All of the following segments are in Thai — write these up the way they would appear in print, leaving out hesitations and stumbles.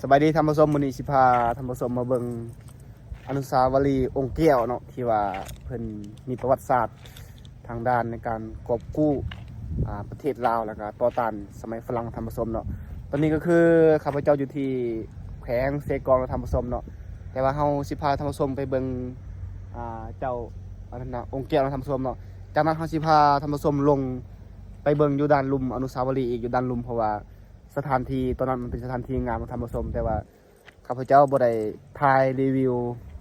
สบายดีท่านผู้ชมมื้อนี้สิพาท่านผู้ชมมาเบิ่งอนุสาวรีย์องค์แก้วเนาะที่ว่าเพิ่นมีประวัติศาสตร์ทางด้านในการกอบกู้ประเทศลาวแล้วก็ต่อต้านสมัยฝรั่งท่านผู้ชมเนาะตอนนี้ก็คือข้าพเจ้าอยู่ที่แขวงเซกองท่านผู้ชมเนาะแต่ว่าเฮาสิพาท่านผู้ชมไปเบิ่งเจ้าอันนั้นนะองค์แก้วท่านผู้ชมเนาะจากนั้นเฮาสิพาท่านผู้ชมลงไปเบิ่งอยู่ด้านลุ่มอนุสาวรีย์อีกอยู่ด้านลุ่มเพราะว่าสถานที่ตอนนั้นมันเป็นสถานที่งามของธรรมชมแต่ว่าข้าพเจ้าบ่ได้ถ่ายรีวิว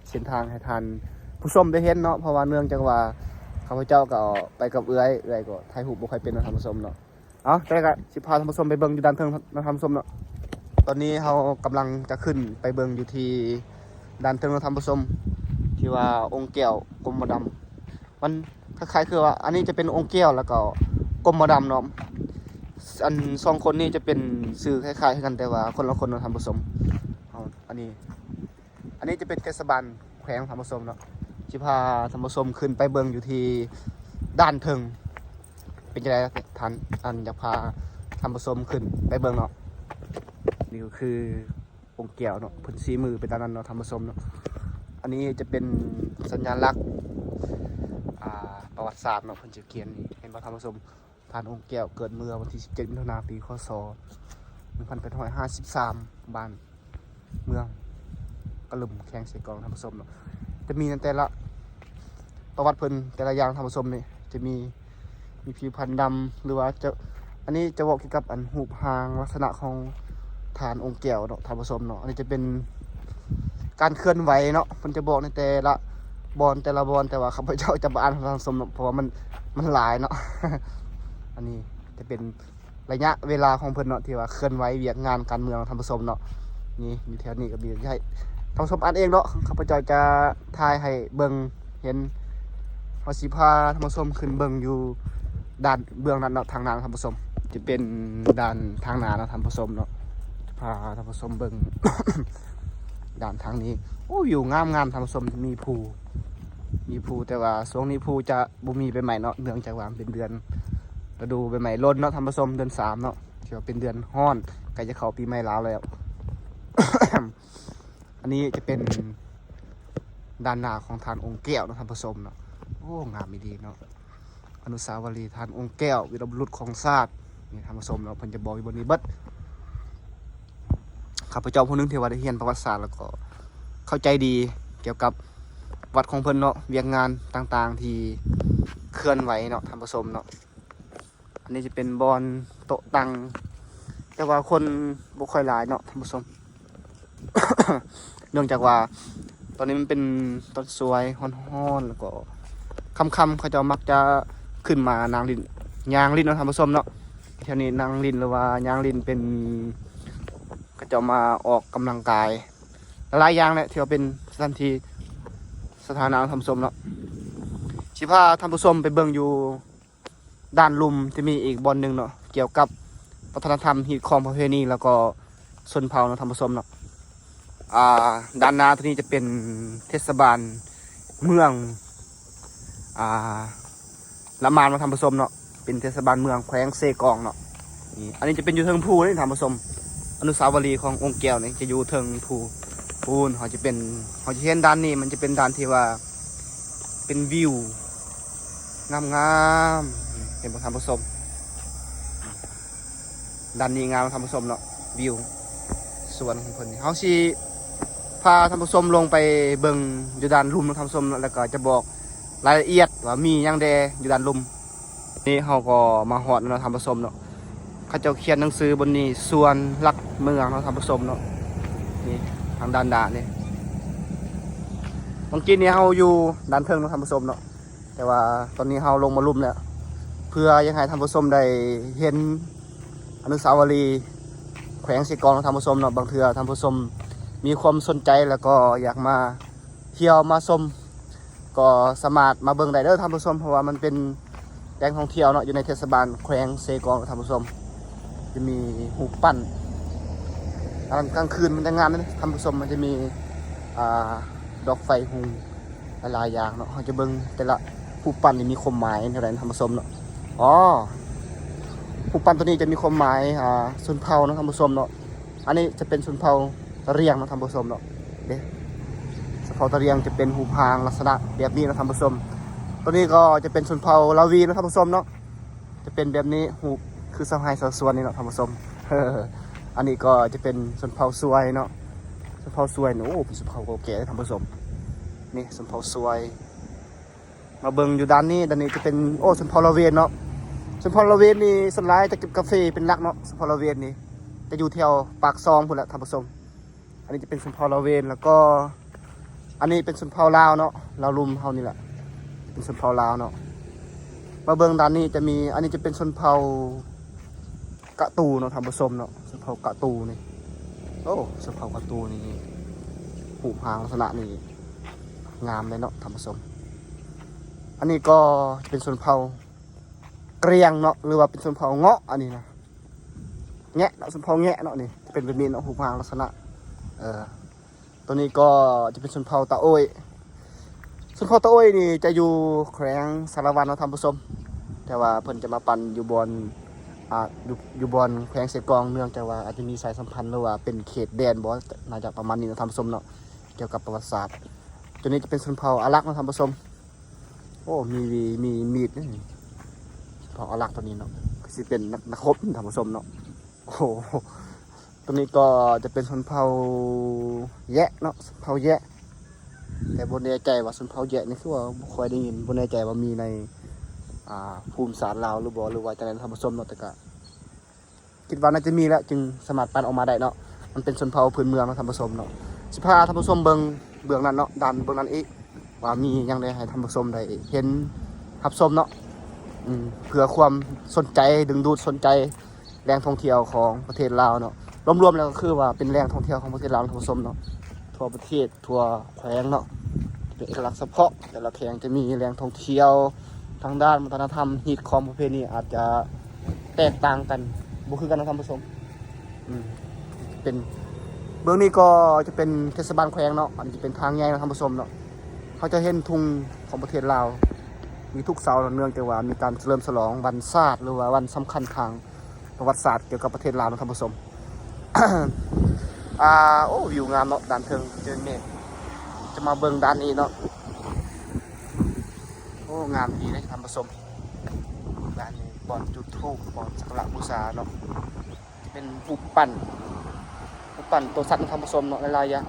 เส้นทางให้ท่านผู้ชมได้เห็นเนาะเพราะว่าเนื่องจากว่าข้าพเจ้าก็ไปกับเอื้อยก็ถ่ายรูปบ่ค่อยเป็นธรรมชมเนาะแต่ก็สิพาธรรมชมไปเบิ่งอยู่ด้านเทิงธรรมชมเนาะตอนนี้เฮากำลังจะขึ้นไปเบิ่งอยู่ที่ด้านเทิงธรรมชมที่ว่าองค์แก้วกรมดำมันคล้ายๆคือว่าอันนี้จะเป็นองค์แก้วแล้วก็กรมดำเนาะอันสองคนนี้จะเป็นสื่อคล้ายๆกันแต่ว่าคนละคนเราทำผสมอันนี้จะเป็นเทศบาลแขวงทำผสมเนาะชิพาทำผสมขึ้นไปเบิงอยู่ที่ด้านเทิงเป็นยังไงท่านอยากพาทำผสมขึ้นไปเบิงเนาะนี่ก็คือองค์แก้วเนาะพื้นสีมือเป็นด้านนั้นเนาะทำผสมเนาะอันนี้จะเป็นสัญลักษณ์ประวัติศาสตร์เนาะคนจะเขียนนี่เห็นว่าทำผสมทานองค์แก้วเกิดเมื่อวันที่17 มิถุนายน ปีคศ 1853 บ้านเมืองกระลุ่มแข้งเสกองทำผสมเนาะจะมีในแต่ละประวัติเพิ่นแต่ละอย่างทำผสมนี่จะมีผิวพรรณดำหรือว่าจะอันนี้จะบอกเกี่ยวกับอันหูพางลักษณะของฐานองค์แก้วเนาะทำผสมเนาะอันนี้จะเป็นการเคลื่อนไหวเนาะมันจะบอกในแต่ละบอลแต่ว่าข้าพเจ้าจะมาอ่านทำผสมเนาะเพราะว่ามันหลายเนาะ อันนี้จะเป็นระยะเวลาของเพิ่นเนาะที่ว่าเคลื่อนไหวเวียกงานการเมืองทำผสมเนาะนี่อยู่แถวนี้ก็มีให้ทำผสมอันเองเนาะข้าพเจ้าจะถ่ายให้เบิ่งเห็นเฮาสิพาทำผสมขึ้นเบิ่งอยู่ด้านเบื้องนั้นเนาะทางหน้าทำผสมจะเป็นด้านทางหน้าเนาะทำผสมเนาะจะพาทำผสมเบิ่ง ด้านทางนี้โอ้อยู่งามทำผสมมีภูแต่ว่าช่วงนี้ภูจะบ่มีใบไม้เนาะเนื่องจากว่าเป็นเดือนฤดูใบไม้ร่นเนาะทำผสมเดือน3เนาะที่ว่าเป็นเดือนร้อนใกล้จะเข้าปีใหม่ลาวแล้ว อันนี้จะเป็นด้านหน้าของฐานองค์แก้วเนาะทำผสมเนาะโอ้งามดีเนาะอนุสาวรีย์ฐานองค์แก้ววีรบุรุษของชาตินี่ทำผสมเนาะเพิ่นจะบอกอยู่บนนี้เบิดข้าพเจ้าผู้นึงที่ว่าได้เรียนประวัติศาสตร์แล้วก็เข้าใจดีเกี่ยวกับวัดของเพิ่นเนาะเวียกงานต่างๆที่เคลื่อนไหวเนาะทำผสมเนาะอันนี้จะเป็นบอลโต๊ะตังแต่ว่าคนบ่ค่อยหลายเนาะท่านผู้ชม เนื่องจากว่าตอนนี้มันเป็นต้นสวยฮ้อนๆแล้วก็ค่ำๆเขาจะมักจะขึ้นมานางลินยางลินเนาะท่านผู้ชมเนาะแถวนี้นางลินหรือว่ายางลินเป็นเขาจะมาออกกำลังกายหลายอย่างแหละที่ว่าเป็นสถานที่สถานะท่านผู้ชมเนาะสิพาท่านผู้ชมไปเบิ่งอยู่ด้านลุ่มจะมีอีกบอลหนึ่งเนาะเกี่ยวกับวัฒนธรรมฮีตคองประเพณีแล้วก็ชนเผ่าเนาะท่านผู้ชมเนาะด้านหน้าที่นี้จะเป็นเทศบาลเมืองละมานเนาะท่านผู้ชมเนาะเป็นเทศบาลเมืองแขวงเซกองเนาะนี่อันนี้จะเป็นอยู่เทิงภูนี่ท่านผู้ชมอนุสาวรีย์ขององค์แก้วนี่จะอยู่เทิงภูนเขาจะเห็นด้านนี้มันจะเป็นด้านที่ว่าเป็นวิวงามเห็นบ่ท่านผู้ชมด้านนี้งามท่านผู้ชมเนาะวิวสวนของเพิ่นเฮาสิพาท่านผู้ชมลงไปเบิ่งอยู่ด้านลุ่มท่านผู้ชมแล้วก็จะบอกรายละเอียดว่ามีหยังแดอยู่ด้านลุ่มนี่เฮาก็มาฮอดเนาะท่านผู้ชมเนาะเขาเจ้าเขียนหนังสือบนนี้สวนหลักเมืองเนาะท่านผู้ชมเนาะนี่ทางด้านนี่เมื่อกี้นี้เฮาอยู่ด้านเทิงเนาะท่านผู้ชมเนาะแต่ว่าตอนนี้เฮาลงมาลุ่มแล้วเพื่อยังให้ท่านผู้ชมได้เห็นอนุสาวรีย์แขวงเซกองท่านผู้ชมเนาะบางเทื่อท่านผู้ชมมีความสนใจแล้วก็อยากมาเที่ยวมาชมก็สามารถมาเบิ่งได้เด้อท่านผู้ชมเพราะว่ามันเป็นแหล่งท่องเที่ยวเนาะอยู่ในเทศบาลแขวงเซกองท่านผู้ชมจะมีหูปั้นกลางคืนมันจะงามนะท่านผู้ชมมันจะมีดอกไฟหุงหลายอย่างเนาะเราจะเบิ่งแต่ละหูปั้นนี่มีความหมายเท่าไหร่ท่านผู้ชมเนาะหูปั้นตัวนี้จะมีความหมายชนเผ่าเนาะท่านผู้ชมเนาะอันนี้จะเป็นชนเผ่า ตะเรียงเนาะท่านผู้ชมเนาะเด้ชนเผ่าตะเรียงจะเป็นหูพางลักษณะแบบนี้เนาะท่านผู้ชมตัวนี้ก็จะเป็นชนเผ่าลาวีเนาะท่านผู้ชมเนาะจะเป็นแบบนี้หูคือสหายสาวสวนนี่เนาะท่านผู้ชมอันนี้ก็จะเป็นชนเผ่าสวยเนาะชนเผ่าสวยเนาะโอ้เป็นชนเผ่าเก่าแก่ท่านผู้ชมนี่ชนเผ่าสวยมาเบิ่งอยู่ด้านนี้จะเป็นโอ้ชนเผ่าลาเวนเนาะชนเผ่าลาเวนนี่ส่วนหลายจะเก็บกาแฟเป็นหลักเนาะชนเผ่าลาเวนนี่จะอยู่แถวปากซองพุ่นแหละท่านผู้ชมอันนี้จะเป็นชนเผ่าลาเวนแล้วก็อันนี้เป็นชนเผ่าลาวเนาะลาวลุมเฮานี่แหละเป็นชนเผ่าลาวเนาะมาเบิ่งด้านนี้จะมีอันนี้จะเป็นชนเผ่ากะตูเนาะท่านผู้ชมเนาะชนเผ่ากะตูนี่โอ้ชนเผ่ากะตูนี่หูพางลักษณะนี่งามเลยเนาะท่านผู้ชมอันนี้ก็เป็นชนเผ่าเกรียงเนาะหรือว่าเป็นชนเผ่าเงาะอันนี้นะแงะเนาะชนเผ่าแงะเนาะนี่จะเป็นแบบนี้เนาะหูพางลักษณะตัวนี้ก็จะเป็นชนเผ่าตะโอยชนเผ่าตะโอยนี่จะอยู่แขวงสารวันเนาะท่านผู้ชมแต่ว่าเพิ่นจะมาปั่นอยู่บนอยู่บนแขวงเสกองเนื่องจากว่าอาจจะมีสายสัมพันธ์หรือว่าเป็นเขตแดนบ่น่าจะประมาณนี้เนาะท่านผู้ชมเนาะเกี่ยวกับประวัติศาสตร์ตัวนี้จะเป็นชนเผ่าอารักเนาะท่านผู้ชมโอ้มีมีดนี่ชนเผ่าอารักตัวนี้เนาะก็สิเป็นนักรบท่านผู้ชมเนาะโอ้โหตัวนี้ก็จะเป็นชนเผ่าแยะเนาะชนเผ่าแยะแต่บนแน่ใจว่าชนเผ่าแยะนี่คือว่าบ่ค่อยได้ยินบนแน่ใจว่ามีในภูมิศาสตร์ลาวหรือบ่หรือว่าจังได๋ท่านผู้ชมเนาะแต่ก็คิดว่าน่าจะมีแล้วจึงสามารถปั้นออกมาได้เนาะมันเป็นชนเผ่าพื้นเมืองเนาะท่านผู้ชมเนาะสิพาท่านผู้ชมเบิ่งเบื้องนั้นเนาะด้านเบื้องนั้นอีกว่ามีหยังได้ให้ท่านผู้ชมได้เห็นรับชมเนาะเพื่อความสนใจดึงดูดสนใจแหล่งท่องเที่ยวของประเทศลาวเนาะรวมๆแล้วก็คือว่าเป็นแหล่งท่องเที่ยวของประเทศลาวท่านผู้ชมเนาะทั่วประเทศทั่วแขวงเนาะเป็นเอกลักษณ์เฉพาะแต่ละแขวงจะมีแหล่งท่องเที่ยวทางด้านวัฒนธรรมฮีตของประเพณีอาจจะแตกต่างกันบ่คือกันนะท่านผู้ชมเป็นเบื้องนี้ก็จะเป็นเทศบาลแขวงเนาะอันจะเป็นทางใหญ่นะท่านผู้ชมเนาะเขาจะเห็นธงของประเทศลาวมีทุกเสาร์เนื่องจากว่ามีการเฉลิมฉลองวันชาติหรือว่าวันสำคัญทางประวัติศาสตร์เกี่ยวกับประเทศลาวนะท่านผู้ชม โอ้วิวงามเนาะด้านเทิงเจอเมฆจะมาเบิ่งด้านนี้เนาะโอ้งามดีเลยท่านผู้ชมด้านนี้บ่อนจุดธูปบ่อนสักการะบูชาเนาะเป็นรูปปั้นตัวสัตว์ท่านผู้ชมเนาะหลายๆอย่าง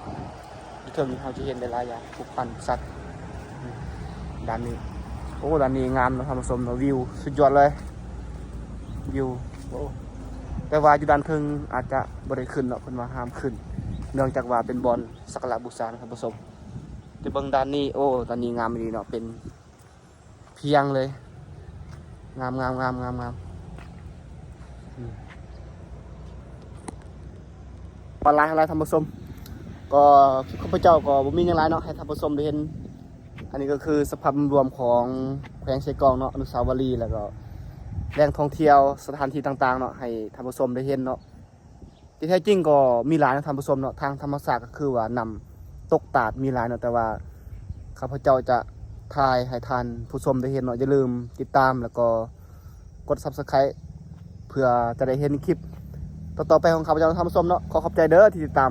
ที่เทิงเราจะเห็นหลายๆอย่างรูปปั้นสัตว์ด้านนี้โอ้ด้านนี้งามเนาะท่านผู้ชมเนาะวิวสุดยอดเลยวิวโอ้แต่ว่าอยู่ด้านเทิงอาจจะบ่ได้ขึ้นเนาะเพิ่นว่าห้ามขึ้นเนื่องจากว่าเป็นบ่อนสักการะบูชาท่านผู้ชมแต่เบิ่งด้านนี้โอ้ด้านนี้งามดีเนาะเป็นเพียงเลยงามออนไลน์อะไรท่านผู้ชมก็ข้าพเจ้าก็บ่มีหยังหลายเนาะให้ท่านผู้ชมได้เห็นอันนี้ก็คือสภาพรวมของแขวงเสกองเนาะอนุสาวรีย์แล้วก็แหล่งท่องเที่ยวสถานที่ต่างๆเนาะให้ท่านผู้ชมได้เห็นเนาะที่แท้จริงก็มีหลายนะท่านผู้ชมเนาะทางธรรมศาสตร์ก็คือว่านำตกตาดมีหลายเนาะแต่ว่าข้าพเจ้าจะถ่ายให้ท่านผู้ชมได้เห็นเนาะอย่าลืมติดตามแล้วก็กด Subscribe เพื่อจะได้เห็นคลิปต่อๆไปของข้าพเจ้าท่านผู้ชมเนาะขอขอบใจเด้อที่ติดตาม